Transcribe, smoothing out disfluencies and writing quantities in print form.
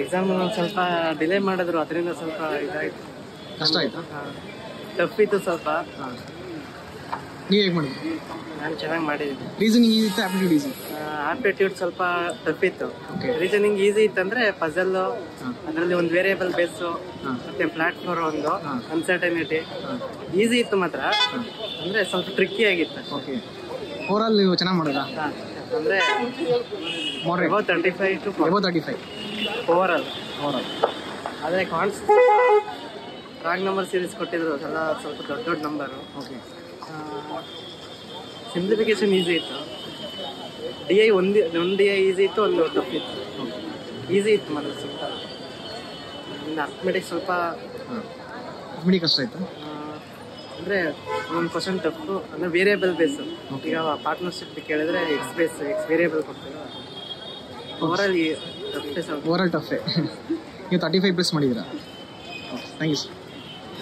Exam ಸ್ವಲ್ಪ delay ಮಾಡಿದ್ರು, ಅದರಿಂದ ಸ್ವಲ್ಪ ಇದಾಯ್ತು, ಕಷ್ಟ ಆಯ್ತಾ? ಟಫ್ ಇತ್ತು ಸ್ವಲ್ಪ. ನೀವು ಹೇಗೆ ಮಾಡಿದ್ರಿ? ನಾನು ಚೆನ್ನಾಗಿ ಮಾಡಿದ್ದೀನಿ. ರೀಸನಿಂಗ್ ಈಸಿ ಇತ್ತು, ಆಪ್ಟಿಟ್ಯೂಡ್ ಈಸಿ? ಆಪ್ಟಿಟ್ಯೂಡ್ ಸ್ವಲ್ಪ ಟಫ್ ಇತ್ತು. ರೀಸನಿಂಗ್ ಈಸಿ ಇತ್ತಂದ್ರೆ ಪಜಲ್, ಅದರಲ್ಲಿ ಒಂದು ವೇರಿಯೇಬಲ್ ಬೇಸು ಮತ್ತೆ ಪ್ಲಾಟ್ಫಾರ್ಮ್ ಒಂದು ಅನ್ಸರ್ಟನಿಟಿ ಈಸಿ ಇತ್ತು ಮಾತ್ರ, ಅಂದ್ರೆ ಸ್ವಲ್ಪ ಟ್ರಿಕ್ಕಿ ಆಗಿತ್ತು. ಓಕೆ, ಓವರಾಲ್ ನೀವು ಚೆನ್ನಾಗಿ ಮಾಡಿದ್ರಾ? ಅಂದ್ರೆ ಅಬೌವ್ 35 to 35 ಓವರಾಲ್. ಆದರೆ ಕಾನ್ಸ್ ರಾಂಗ್ ನಂಬರ್ ಸೀರೀಸ್ ಕೊಟ್ಟಿದ್ರು, ಎಲ್ಲ ಸ್ವಲ್ಪ ದೊಡ್ಡ ದೊಡ್ಡ ನಂಬರು. ಓಕೆ, ಸಿಂಪ್ಲಿಫಿಕೇಶನ್ ಈಸಿ ಇತ್ತು. DI ಒಂದು DI ಈಸಿ ಇತ್ತು, ಒಂದು ಟಫ್ ಇತ್ತು. ಈಸಿ ಇತ್ತು ಮಾತ್ರ ಸ್ವಲ್ಪ. ಇನ್ನು ಅರ್ಥಮೆಟಿಕ್ ಸ್ವಲ್ಪ ಕಷ್ಟ ಆಯ್ತು. ಅಂದರೆ ಒಂದು ಕ್ವಶನ್ ಟಫು, ಅಂದರೆ ವೇರಿಯೇಬಲ್ ಬೇಸು. ಈಗ ಪಾರ್ಟ್ನರ್ಶಿಪ್ ಕೇಳಿದ್ರೆ ಎಕ್ಸ್ ಬೇಸ್, ಎಕ್ಸ್ ವೇರಿಯೇಬಲ್ ಕೊಡ್ತೀವಿ. ಓವರಾಲ್ ಟಫೇ. ನೀವು 35 ಪ್ಲಸ್ ಮಾಡಿದ್ದೀರಾ? Thank you sir.